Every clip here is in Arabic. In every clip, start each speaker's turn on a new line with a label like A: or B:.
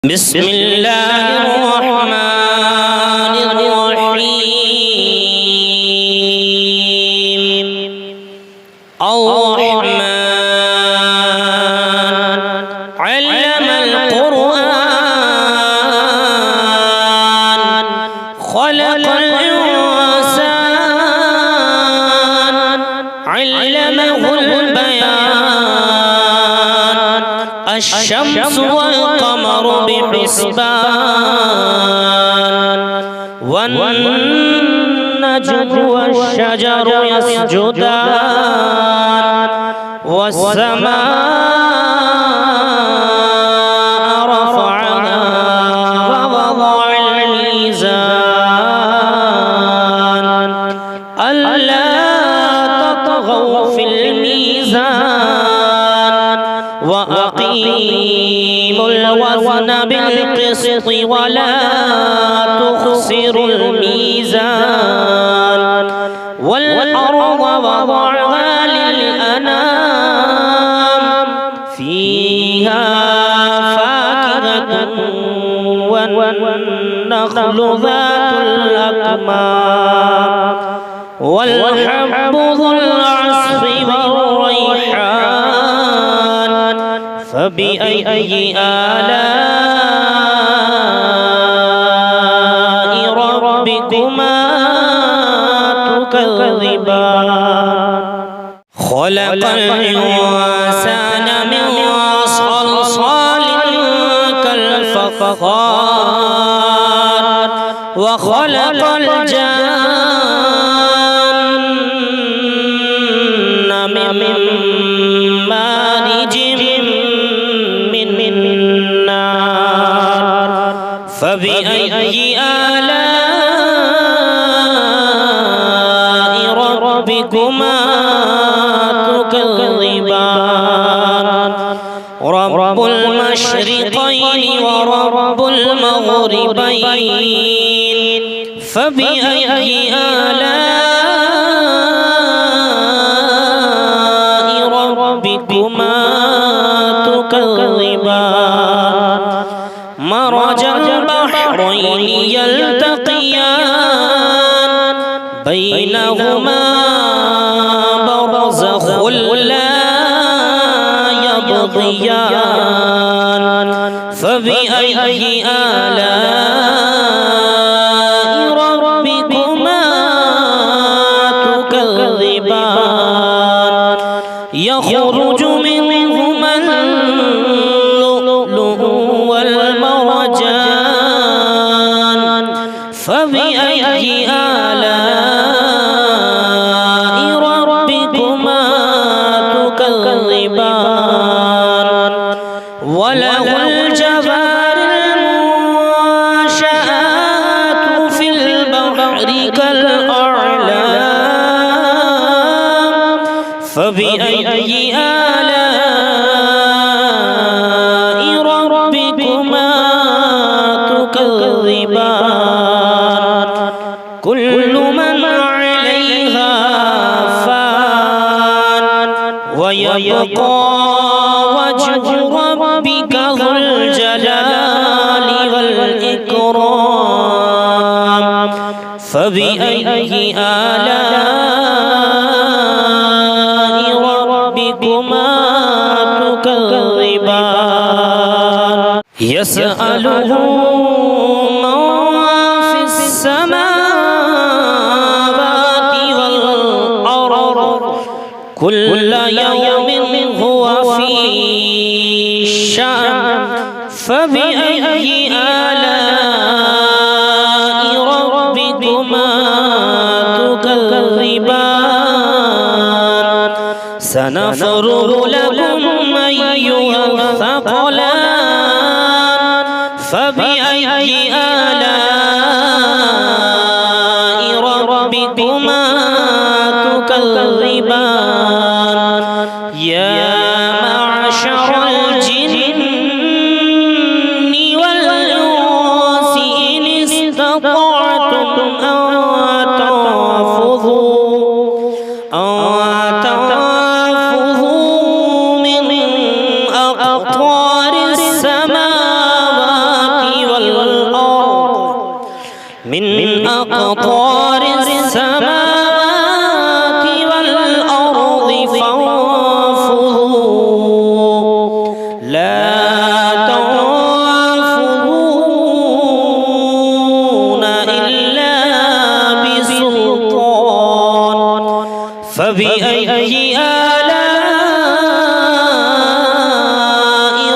A: بسم الله الرحمن الرحيم الرحمن علم القرآن خلق الإنسان علمه البيان الشمس والقمر بحسبان والنجم والشجر يسجدان والسماء رفعها ووضع الميزان ألا تطغوا في الميزان وأقيموا الوزن بالقسط ولا تخسروا الميزان والأرض وضعها للأنام فيها فاكهة والنخل ذات الأكمام والحب ذو العصف والريحان فبأي آلاء ربكما تكذبان خلق الإنسان من صلصال كالفخار وخلق الجن من مارج من نار فبأي آلاء ربكما تكذبان رب المشرقين ورب المغربين فبأي آلاء ربكما تكذبان مرج البحرين يلتقيان بينهما برزخ لا يبغيان فبأي آلاء ربكما تكذبان يخرج منهما اللؤلؤ والمرجان فبأي آلاء ربكما تكذبان وله الجوار المنشآت في البحر كالأعلام فبأي آلاء ربكما تكذبان كل من عليها فان ويبقى وجه ربك ذو الجلال والإكرام فبأي آلاء ربكما تكذبان يسأله من في السماوات والأرض كل يوم هو في شأن فبأي آلاء ربكما تكذبان سنفرغ لكم أيها الثقلان فبأي آلاء ربكما تكذبان يا معشر الجن والإنس إن استطعتم أن تنفذوا من أقطار السماوات من أقطار السماوات والأرض فانفذوا لا تنفذون إلا بسلطان فبأي آلاء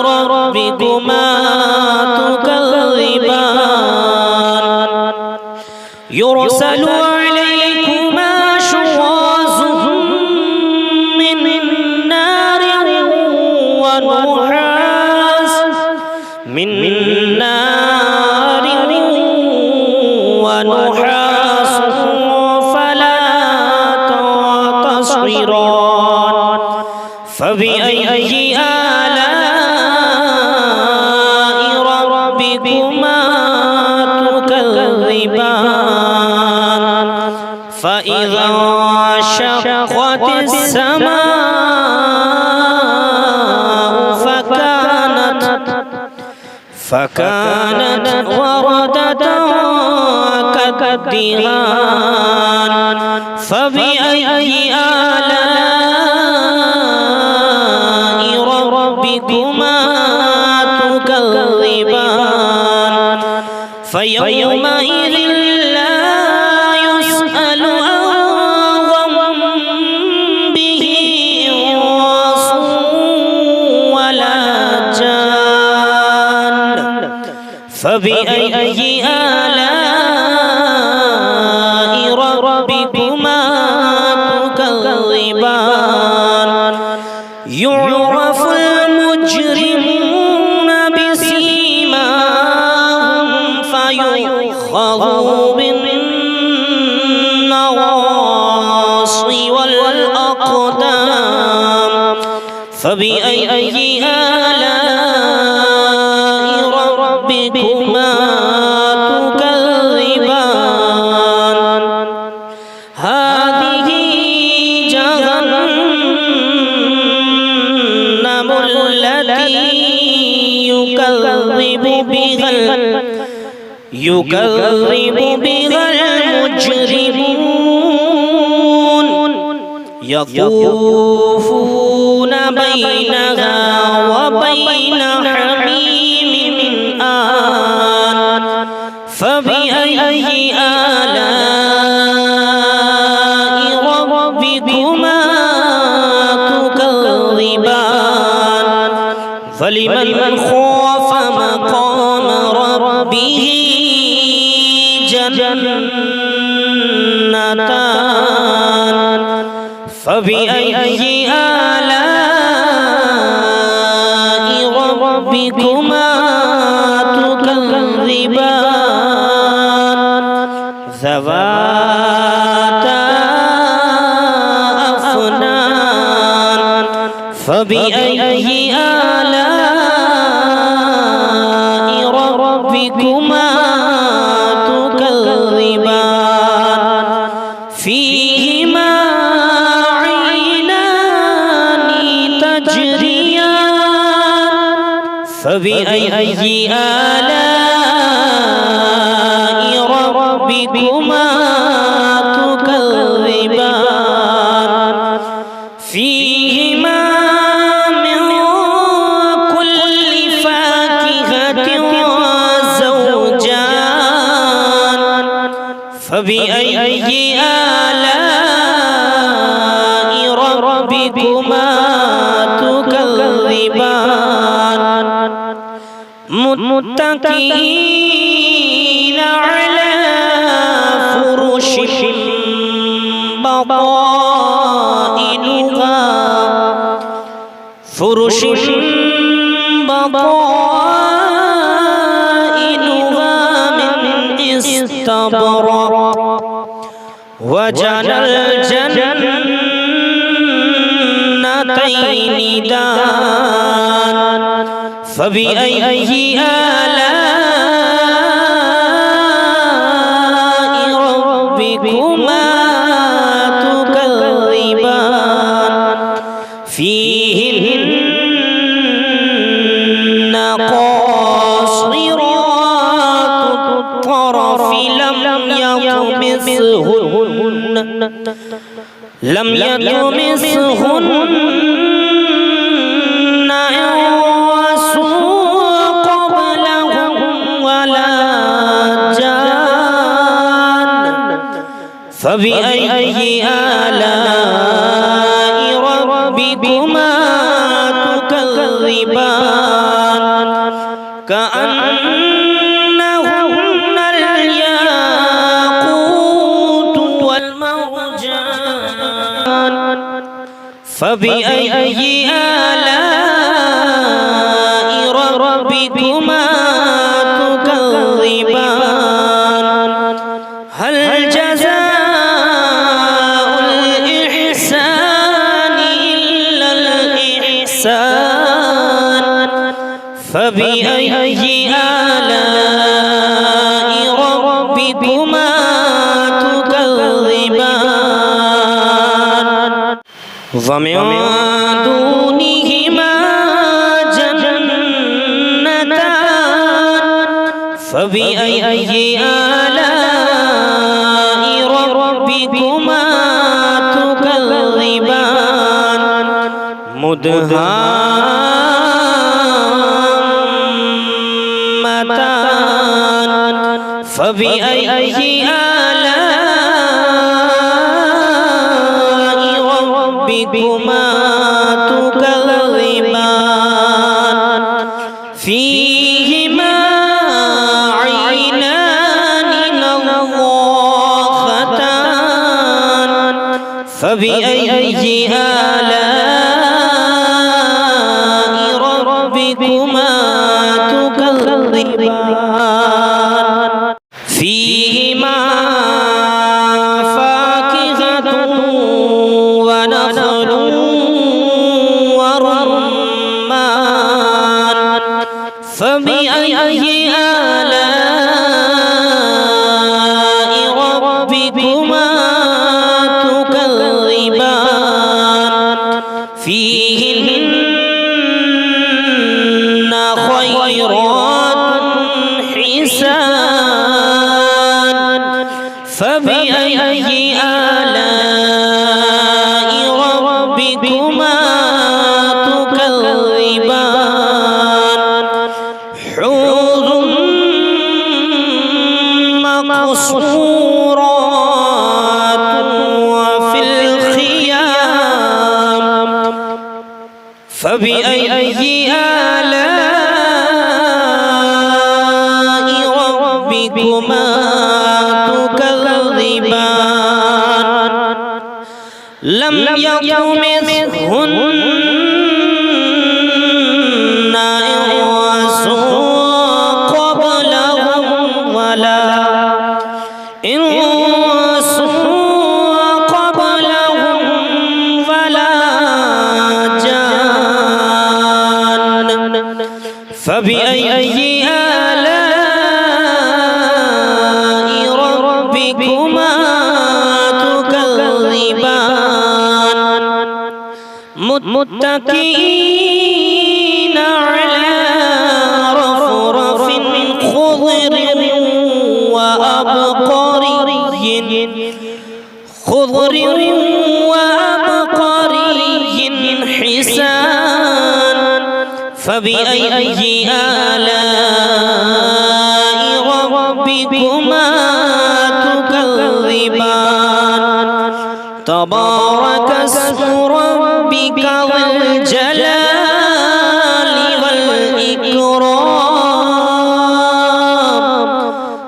A: ربكما تكذبان يرسل عليكما شواظ من نار ونحاس فلا تنتصران فبأي آلاء ربكما تكذبان فإذا انشقت السماء فكانت وردة كالدهان فبأي آلاء ربكما تكذبان فيومئذ لا يسأل عن ذنبه إنس ولا جان فبأي آلاء ربكما تكذبان يعرف المجرمون بسيماهم فيؤخذوا بالنواصي والأقدام فبأي آلاء ربكما تكذبان هذه جهنم التي يكذب بها المجرمون يطوفون بينها وبين حميم آن فبأي آلاء ربكما تكذبان فلمن خاف مقام ربه جنتان فبأي آلاء ربكما تكذبان ذواتا أفنان فبأي آلاء ربكما تكذبان فيهما عينان تجريان فبأي آلاء ربكما تكذبان فيهما من كل فاكهة زوجان فبأي آلاء ربكما تكذبان متكئين على فرش بطائنها من استبرق وجنى الجنتين دان فبأي آلاء ربكما تكذبان فيهن قاصرات الطرف لم يطمثهن لم يطمثهن إنس قبلهم ولا جان فبأي آلاء ربكما تكذبان كأنهن الياقوت والمرجان فبأي آلاء ربكما تكذبان هل جزاء الإحسان إلا الإحسان فبأي آلاء ربكما تكذبان ومن دونهما جنتان فبأي آلاء ربكما تكذبان مدهامتان فبأي آلاء ربكما تكذبان فيهما عينان نضاختان فبأي آلاء ربكما تكذبان فيهما فاكهة ونخل ورمان فبأي آلاء ربكما تكذبان فيهن خيرات حسان فبأي آلاء ربكما تكذبان حوض مقصورات وفي الخيام فبأي آلاء ربكما تكذبان لم يطمثهن إنس قبلهم ولا جان فبأي آلاء ربكما تكذبان متكئين على رفرف خضر وأبقري حسان فبأي آلاء ربكما تكذبان تبارك اسم ربك ذو الجلال والإكرام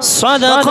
A: صدق